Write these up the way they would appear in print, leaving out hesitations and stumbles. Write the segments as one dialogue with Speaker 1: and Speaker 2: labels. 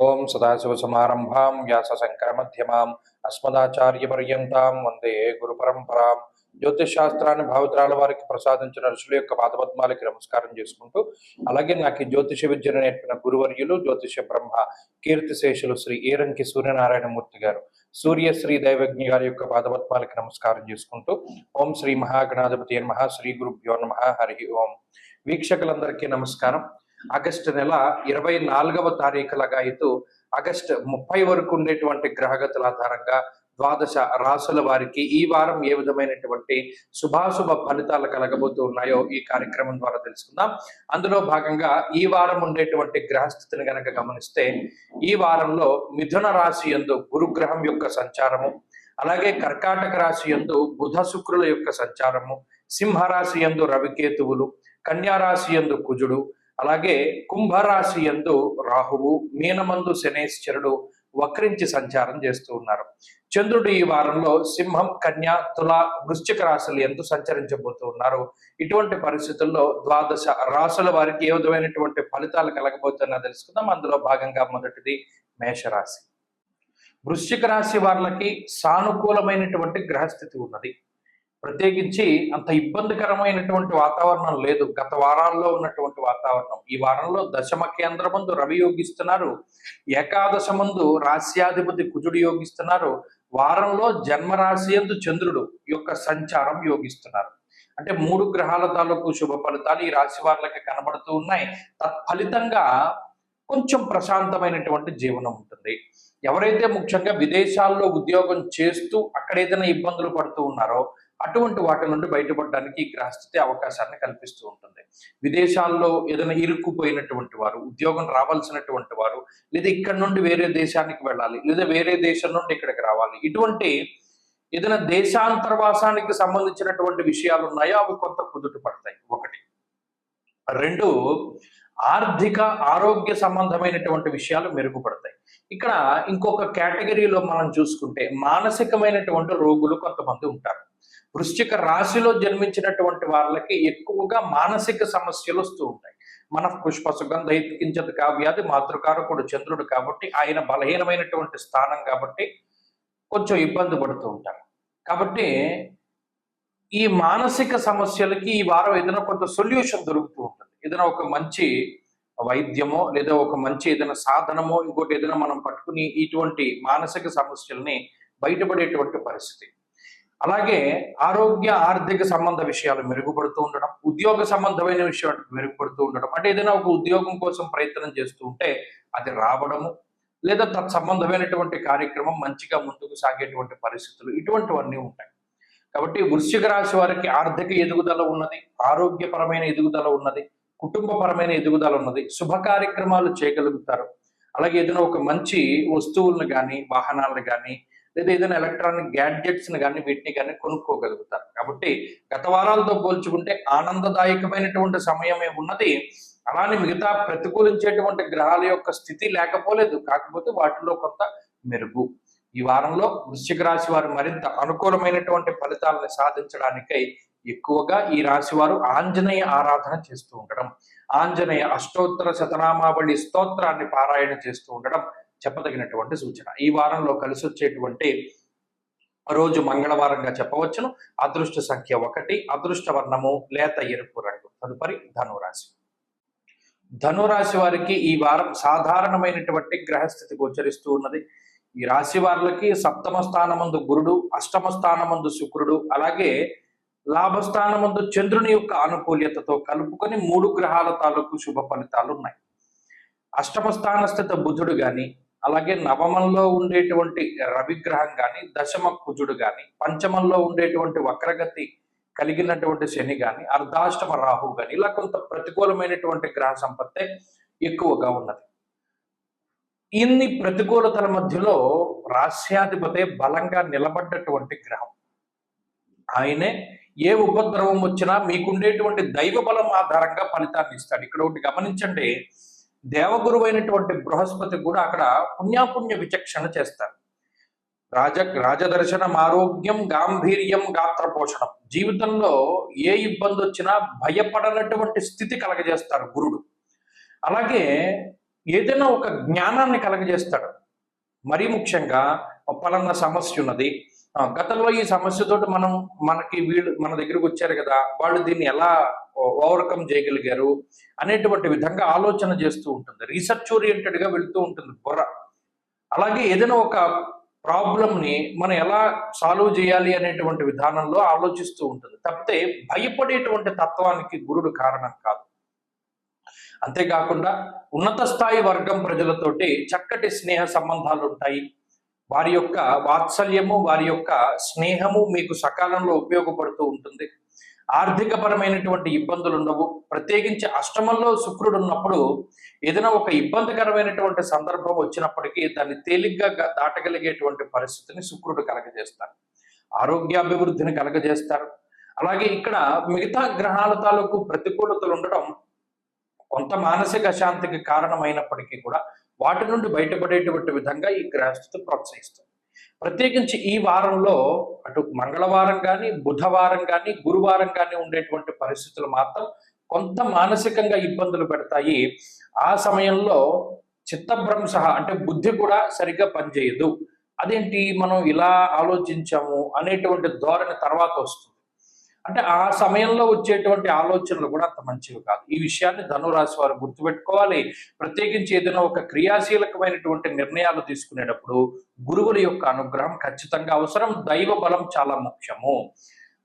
Speaker 1: ఓం సదాశివసమారంభాం వ్యాసశంకరమధ్యమాం అస్మదాచార్యపర్యంతాం వందే గురు పరంపరాం. జ్యోతిష్ శాస్త్రాన్ని భావితరాల వారికి ప్రసాదించిన ఋషుల యొక్క పాదపద్మాలకి నమస్కారం చేసుకుంటూ, అలాగే నాకు ఈ జ్యోతిష విద్యను నేర్పిన గురువర్యులు జ్యోతిష బ్రహ్మ కీర్తిశేషులు శ్రీ ఏరంకి సూర్యనారాయణమూర్తి గారు, సూర్యశ్రీ దైవజ్ఞ గారి యొక్క పాదపద్మాలకి నమస్కారం చేసుకుంటూ, ఓం శ్రీ మహాగణాధిపతి నమః, శ్రీ గురుభ్యో నమః, హరి ఓం. వీక్షకులందరికీ నమస్కారం. ఆగస్టు నెల 24వ తారీఖు లగాయతు ఆగస్టు 30 వరకు ఉండేటువంటి గ్రహగతుల ఆధారంగా ద్వాదశ రాసుల వారికి ఈ వారం ఏ విధమైనటువంటి శుభాశుభ ఫలితాలు కలగబోతూ ఉన్నాయో ఈ కార్యక్రమం ద్వారా తెలుసుకుందాం. అందులో భాగంగా ఈ వారం ఉండేటువంటి గ్రహస్థితిని గనక గమనిస్తే, ఈ వారంలో మిథున రాశి యందు గురుగ్రహం యొక్క సంచారము, అలాగే కర్కాటక రాశి యందు బుధ శుక్రుల యొక్క సంచారము, సింహరాశి యందు రవికేతువులు, కన్యారాశి యందు కుజుడు, అలాగే కుంభరాశి యందు రాహువు, మీనమందు శనేశ్వరుడు వక్రించి సంచారం చేస్తూ ఉన్నారు. చంద్రుడు ఈ వారంలో సింహం, కన్య, తుల, వృశ్చిక రాశులు ఎందు సంచరించబోతూ ఉన్నారు. ఇటువంటి పరిస్థితుల్లో ద్వాదశ రాశుల వారికి ఏ విధమైనటువంటి ఫలితాలు కలగబోతున్నా తెలుసుకుందాం. అందులో భాగంగా మొదటిది మేషరాశి. వృశ్చిక రాశి వారికి సానుకూలమైనటువంటి గ్రహస్థితి ఉన్నది. ప్రత్యేకించి అంత ఇబ్బందికరమైనటువంటి వాతావరణం లేదు గత వారాల్లో ఉన్నటువంటి వాతావరణం. ఈ వారంలో దశమ కేంద్రమందు రవి యోగిస్తున్నారు, ఏకాదశమందు రాశ్యాధిపతి కుజుడు యోగిస్తున్నారు, వారంలో జన్మరాశి యందు చంద్రుడు యొక్క సంచారం యోగిస్తున్నారు. అంటే 3 గ్రహాల తాలూకు శుభ ఫలితాలు ఈ రాశి వారికి కనబడుతూ ఉన్నాయి. తత్ఫలితంగా కొంచెం ప్రశాంతమైనటువంటి జీవనం ఉంటుంది. ఎవరైతే ముఖ్యంగా విదేశాల్లో ఉద్యోగం చేస్తూ అక్కడ ఏదైనా ఇబ్బందులు పడుతూ ఉన్నారో అటువంటి వాటి నుండి బయటపడడానికి ఈ గ్రహస్థితి అవకాశాన్ని కల్పిస్తూ ఉంటుంది. విదేశాల్లో ఏదైనా ఇరుక్కుపోయినటువంటి వారు, ఉద్యోగం రావాల్సినటువంటి వారు, లేదా ఇక్కడ నుండి వేరే దేశానికి వెళ్ళాలి, లేదా వేరే దేశం నుండి ఇక్కడికి రావాలి, ఇటువంటి ఏదైనా దేశాంతర్వాసానికి సంబంధించినటువంటి విషయాలు ఉన్నాయో అవి కొంత కుదుట పడతాయి. 1. 2, ఆర్థిక ఆరోగ్య సంబంధమైనటువంటి విషయాలు మెరుగుపడతాయి. ఇక్కడ ఇంకొక కేటగిరీలో మనం చూసుకుంటే మానసికమైనటువంటి రోగులు కొంతమంది ఉంటారు. వృశ్చిక రాశిలో జన్మించినటువంటి వాళ్ళకి ఎక్కువగా మానసిక సమస్యలు వస్తూ ఉంటాయి. మన పుష్ప సుగంధ కించత కావ్యాది మాతృకారకుడు చంద్రుడు కాబట్టి, ఆయన బలహీనమైనటువంటి స్థానం కాబట్టి కొంచెం ఇబ్బంది పడుతూ ఉంటారు. కాబట్టి ఈ మానసిక సమస్యలకి ఈ వారం ఏదైనా కొంత సొల్యూషన్ దొరుకుతూ ఉంటుంది. ఏదైనా ఒక మంచి వైద్యమో లేదా ఒక మంచి ఏదైనా సాధనమో ఇంకోటి ఏదైనా మనం పట్టుకుని ఇటువంటి మానసిక సమస్యల్ని బయటపడేటువంటి పరిస్థితి. అలాగే ఆరోగ్య ఆర్థిక సంబంధ విషయాలు మెరుగుపడుతూ ఉండడం, ఉద్యోగ సంబంధమైన విషయాలు మెరుగుపడుతూ ఉండడం. అంటే ఏదైనా ఒక ఉద్యోగం కోసం ప్రయత్నం చేస్తూ ఉంటే అది రావడము, లేదా తత్సంబంధమైనటువంటి కార్యక్రమం మంచిగా ముందుకు సాగేటువంటి పరిస్థితులు, ఇటువంటివన్నీ ఉంటాయి. కాబట్టి వృశ్చిక రాశి వారికి ఆర్థిక ఎదుగుదల ఉన్నది, ఆరోగ్యపరమైన ఎదుగుదల ఉన్నది, కుటుంబపరమైన ఎదుగుదల ఉన్నది, శుభ కార్యక్రమాలు చేయగలుగుతారు. అలాగే ఏదైనా ఒక మంచి వస్తువులను కానీ, వాహనాలను కానీ, లేదా ఏదైనా ఎలక్ట్రానిక్ గ్యాడ్జెట్స్ని కానీ వీటిని కానీ కొనుక్కోగలుగుతారు. కాబట్టి గత వారాలతో పోల్చుకుంటే ఆనందదాయకమైనటువంటి సమయమే ఉన్నది. అలానే మిగతా ప్రతికూలించేటువంటి గ్రహాల యొక్క స్థితి లేకపోలేదు, కాకపోతే వాటిలో కొంత మెరుగు. ఈ వారంలో వృశ్చిక రాశి వారు మరింత అనుకూలమైనటువంటి ఫలితాలను సాధించడానికై ఎక్కువగా ఈ రాశి వారు ఆంజనేయ ఆరాధన చేస్తూ ఉండడం, ఆంజనేయ అష్టోత్తర శతనామావళి స్తోత్రాన్ని పారాయణ చేస్తూ ఉండడం చెప్పదగినటువంటి సూచన. ఈ వారంలో కలిసి వచ్చేటువంటి రోజు మంగళవారంగా చెప్పవచ్చును. అదృష్ట సంఖ్య 1, అదృష్ట వర్ణము లేత ఎరుపు రంగు. తదుపరి ధనురాశి. ధనురాశి వారికి ఈ వారం సాధారణమైనటువంటి గ్రహస్థితి గోచరిస్తూ ఉన్నది. ఈ రాశి వారికి 7వ స్థానమందు గురుడు, 8వ స్థానమందు శుక్రుడు, అలాగే లాభస్థానమందు చంద్రుని యొక్క అనుకూల్యతతో కలుపుకొని 3 గ్రహాల తాలూకు శుభ ఫలితాలు ఉన్నాయి. 8వ స్థానస్థిత బుధుడు గాని, అలాగే నవమంలో ఉండేటువంటి రవిగ్రహం కానీ, దశమ కుజుడు కానీ, పంచమంలో ఉండేటువంటి వక్రగతి కలిగినటువంటి శని కానీ, అర్ధాష్టమ రాహు కానీ, ఇలా కొంత ప్రతికూలమైనటువంటి గ్రహ సంపత్తే ఎక్కువగా ఉన్నది. ఇన్ని ప్రతికూలతల మధ్యలో రాశ్యాధిపతే బలంగా నిలబడ్డటువంటి గ్రహం. ఆయనే ఏ ఉపద్రవం వచ్చినా మీకుండేటువంటి దైవ బలం ఆధారంగా ఫలితాన్ని ఇస్తాడు. ఇక్కడ ఒకటి గమనించండి, దేవగురువైనటువంటి బృహస్పతి కూడా అక్కడ పుణ్యాపుణ్య విచక్షణ చేస్తారు. రాజదర్శనం, ఆరోగ్యం, గాంభీర్యం, గాత్ర పోషణం. జీవితంలో ఏ ఇబ్బంది వచ్చినా భయపడనటువంటి స్థితి కలగజేస్తారు గురుడు. అలాగే ఏదైనా ఒక జ్ఞానాన్ని కలగజేస్తాడు. మరీ ముఖ్యంగా పలానా సమస్య ఉన్నది, గతంలో ఈ సమస్యతోటి మనకి వీళ్ళు మన దగ్గరికి వచ్చారు కదా, వాళ్ళు దీన్ని ఎలా ఓవర్కమ్ చేయగలిగారు అనేటువంటి విధంగా ఆలోచన చేస్తూ ఉంటుంది. రీసెర్చ్ ఓరియంటెడ్ గా వెళ్తూ ఉంటుంది బుర్ర. అలాగే ఏదైనా ఒక ప్రాబ్లంని మనం ఎలా సాల్వ్ చేయాలి అనేటువంటి విధానంలో ఆలోచిస్తూ ఉంటుంది. తప్పితే భయపడేటువంటి తత్వానికి గురుడు కారణం కాదు. అంతేకాకుండా ఉన్నత స్థాయి వర్గం ప్రజలతోటి చక్కటి స్నేహ సంబంధాలు ఉంటాయి. వారి యొక్క వాత్సల్యము, వారి యొక్క స్నేహము మీకు సకాలంలో ఉపయోగపడుతూ ఉంటుంది. ఆర్థిక పరమైనటువంటి ఇబ్బందులు ఉండవు. ప్రత్యేకించి అష్టమంలో శుక్రుడు ఉన్నప్పుడు ఏదైనా ఒక ఇబ్బందికరమైనటువంటి సందర్భం వచ్చినప్పటికీ దాన్ని తేలిగ్గా దాటగలిగేటువంటి పరిస్థితిని శుక్రుడు కలగజేస్తారు. ఆరోగ్యాభివృద్ధిని కలగజేస్తారు. అలాగే ఇక్కడ మిగతా గ్రహాల తాలూకు ప్రతికూలతలు ఉండడం కొంత మానసిక అశాంతికి కారణమైనప్పటికీ కూడా వాటి నుండి బయటపడేటువంటి విధంగా ఈ గ్రహస్థితి ప్రోత్సహిస్తుంది. ప్రత్యేకించి ఈ వారంలో అటు మంగళవారం కానీ, బుధవారం కానీ, గురువారం కానీ ఉండేటువంటి పరిస్థితులు మాత్రం కొంత మానసికంగా ఇబ్బందులు పెడతాయి. ఆ సమయంలో చిత్తభ్రంశ అంటే బుద్ధి కూడా సరిగ్గా పనిచేయదు. అదేంటి మనం ఇలా ఆలోచించాము అనేటువంటి ధోరణి తర్వాత వస్తుంది. అంటే ఆ సమయంలో వచ్చేటువంటి ఆలోచనలు కూడా అంత మంచివి కాదు. ఈ విషయాన్ని ధనురాశి వారు గుర్తుపెట్టుకోవాలి. ప్రత్యేకించి ఏదైనా ఒక క్రియాశీలకమైనటువంటి నిర్ణయాలు తీసుకునేటప్పుడు గురువుల యొక్క అనుగ్రహం ఖచ్చితంగా అవసరం. దైవ బలం చాలా ముఖ్యము.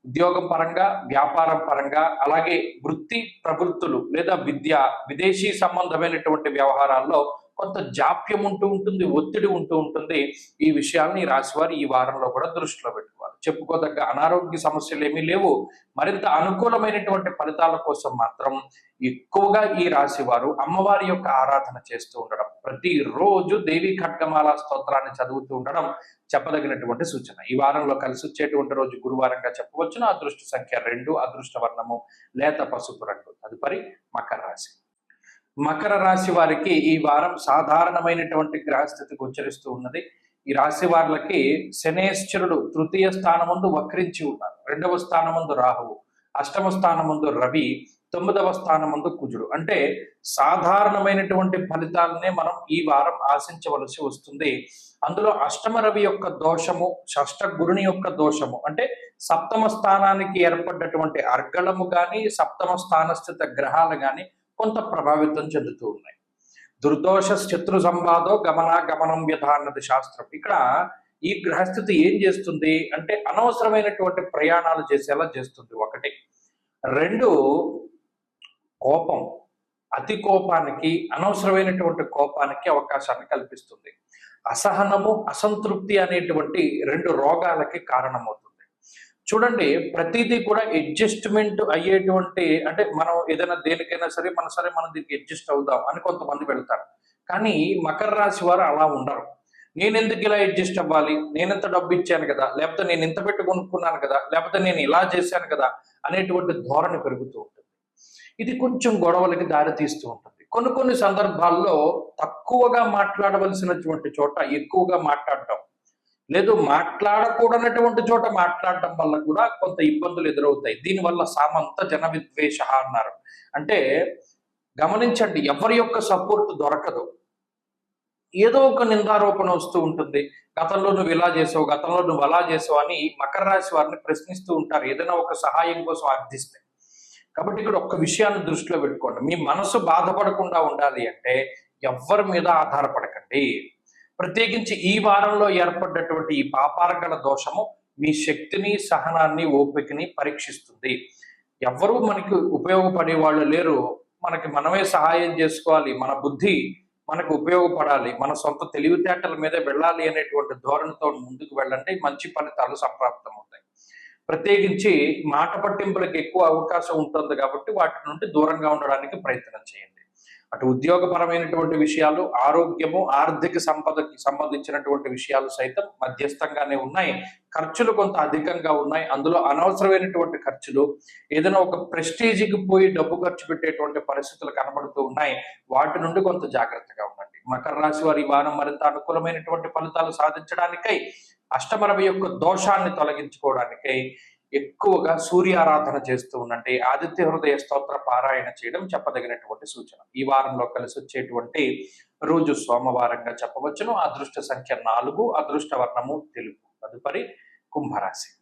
Speaker 1: ఉద్యోగం పరంగా, వ్యాపారం పరంగా, అలాగే వృత్తి ప్రవృత్తులు లేదా విద్య, విదేశీ సంబంధమైనటువంటి వ్యవహారాల్లో కొంత జాప్యం ఉంటూ ఉంటుంది, ఒత్తిడి ఉంటూ ఉంటుంది. ఈ విషయాన్ని రాశివారు ఈ వారంలో కూడా దృష్టిలో పెట్టుకోవాలి. చెప్పుకోదగ్గ అనారోగ్య సమస్యలు ఏమీ లేవు. మరింత అనుకూలమైనటువంటి ఫలితాల కోసం మాత్రం ఎక్కువగా ఈ రాశి వారు అమ్మవారి యొక్క ఆరాధన చేస్తూ ఉండడం, ప్రతిరోజు దేవి ఖడ్గమాల స్తోత్రాన్ని చదువుతూ ఉండడం చెప్పదగినటువంటి సూచన. ఈ వారంలో కలిసి వచ్చేటువంటి రోజు గురువారంగా చెప్పవచ్చును. అదృష్ట సంఖ్య 2, అదృష్ట వర్ణము లేత పసుపు రంగు. తదుపరి మకర రాశి. మకర రాశి వారికి ఈ వారం సాధారణమైనటువంటి గ్రహస్థితి గోచరిస్తూ ఉన్నది. ఈ రాశి వారికి శనేశ్వరుడు తృతీయ స్థానమందు వక్రించి ఉన్నారు. 2వ స్థానమందు రాహువు, అష్టమ స్థానమందు రవి, 9వ స్థానమందు కుజుడు. అంటే సాధారణమైనటువంటి ఫలితాలనే మనం ఈ వారం ఆశించవలసి వస్తుంది. అందులో అష్టమ రవి యొక్క దోషము, షష్ఠ గురుని యొక్క దోషము, అంటే సప్తమ స్థానానికి ఏర్పడ్డటువంటి అర్గళము కానీ, సప్తమ స్థానస్థిత గ్రహాలు కానీ కొంత ప్రభావితం చెందుతూ ఉన్నాయి. దుర్దోష శత్రు సంవాదో గమనం వ్యధ అన్నది శాస్త్రం. ఇక్కడ ఈ గ్రహస్థితి ఏం చేస్తుంది అంటే అనవసరమైనటువంటి ప్రయాణాలు చేసేలా చేస్తుంది. 1. 2, కోపం, అతి కోపానికి, అనవసరమైనటువంటి కోపానికి అవకాశాన్ని కల్పిస్తుంది. అసహనము, అసంతృప్తి అనేటువంటి 2 రోగాలకి కారణమవుతుంది. చూడండి, ప్రతిదీ కూడా అడ్జస్ట్మెంట్ అయ్యేటువంటి, అంటే మనం ఏదైనా దేనికైనా సరే మనం దీనికి అడ్జస్ట్ అవుదాం అని కొంతమంది వెళ్తారు. కానీ మకర రాశి వారు అలా ఉండరు. నేను ఎందుకు ఇలా అడ్జస్ట్ అవ్వాలి, నేను ఎంత డబ్బు ఇచ్చాను కదా, లేకపోతే నేను ఇంత పెట్టి కొనుక్కున్నాను కదా, లేకపోతే నేను ఇలా చేశాను కదా అనేటువంటి ధోరణి పెరుగుతూ ఉంటుంది. ఇది కొంచెం గొడవలకి దారి తీస్తూ ఉంటుంది. కొన్ని సందర్భాల్లో తక్కువగా మాట్లాడవలసినటువంటి చోట ఎక్కువగా మాట్లాడటం, లేదు మాట్లాడకూడనటువంటి చోట మాట్లాడటం వల్ల కూడా కొంత ఇబ్బందులు ఎదురవుతాయి. దీనివల్ల సామంత జన విద్వేష అన్నారు. అంటే గమనించండి, ఎవరి యొక్క సపోర్ట్ దొరకదు. ఏదో ఒక నిందారోపణ వస్తూ ఉంటుంది. గతంలో నువ్వు ఇలా చేసావు, గతంలో నువ్వు అలా చేసావు అని మకర రాశి వారిని ప్రశ్నిస్తూ ఉంటారు ఏదైనా ఒక సహాయం కోసం అర్థిస్తే. కాబట్టి ఇక్కడ ఒక్క విషయాన్ని దృష్టిలో పెట్టుకోండి. మీ మనసు బాధపడకుండా ఉండాలి అంటే ఎవ్వరి మీద ఆధారపడకండి. ప్రత్యేకించి ఈ వారంలో ఏర్పడ్డటువంటి ఈ పాపార్గల దోషము మీ శక్తిని, సహనాన్ని, ఓపికని పరీక్షిస్తుంది. ఎవ్వరూ మనకి ఉపయోగపడే వాళ్ళు లేరు. మనమే సహాయం చేసుకోవాలి. మన బుద్ధి మనకు ఉపయోగపడాలి. మన సొంత తెలివితేటల మీద వెళ్ళాలి అనేటువంటి ధోరణితో ముందుకు వెళ్ళండి. మంచి ఫలితాలు సంప్రాప్తం అవుతాయి. ప్రత్యేకించి మాట పట్టింపులకు ఎక్కువ అవకాశం ఉంటుంది కాబట్టి వాటి నుండి దూరంగా ఉండడానికి ప్రయత్నం చేయండి. అటు ఉద్యోగపరమైనటువంటి విషయాలు, ఆరోగ్యము, ఆర్థిక సంపదకి సంబంధించినటువంటి విషయాలు సైతం మధ్యస్థంగానే ఉన్నాయి. ఖర్చులు కొంత అధికంగా ఉన్నాయి. అందులో అనవసరమైనటువంటి ఖర్చులు, ఏదైనా ఒక ప్రెస్టీజ్కి పోయి డబ్బు ఖర్చు పెట్టేటువంటి పరిస్థితులు కనబడుతూ ఉన్నాయి. వాటి నుండి కొంత జాగ్రత్తగా ఉండండి. మకర రాశి వారి వారం మరింత అనుకూలమైనటువంటి ఫలితాలు సాధించడానికై, అష్టమ రవి యొక్క దోషాన్ని తొలగించుకోవడానికై ఎక్కువగా సూర్యారాధన చేస్తూ ఉండండి. ఆదిత్య హృదయ స్తోత్ర పారాయణ చేయడం చెప్పదగినటువంటి సూచన. ఈ వారంలో కలిసి వచ్చేటువంటి రోజు సోమవారంగా చెప్పవచ్చును. అదృష్ట సంఖ్య 4, అదృష్ట వర్ణము తెలుపు. తదుపరి కుంభరాశి.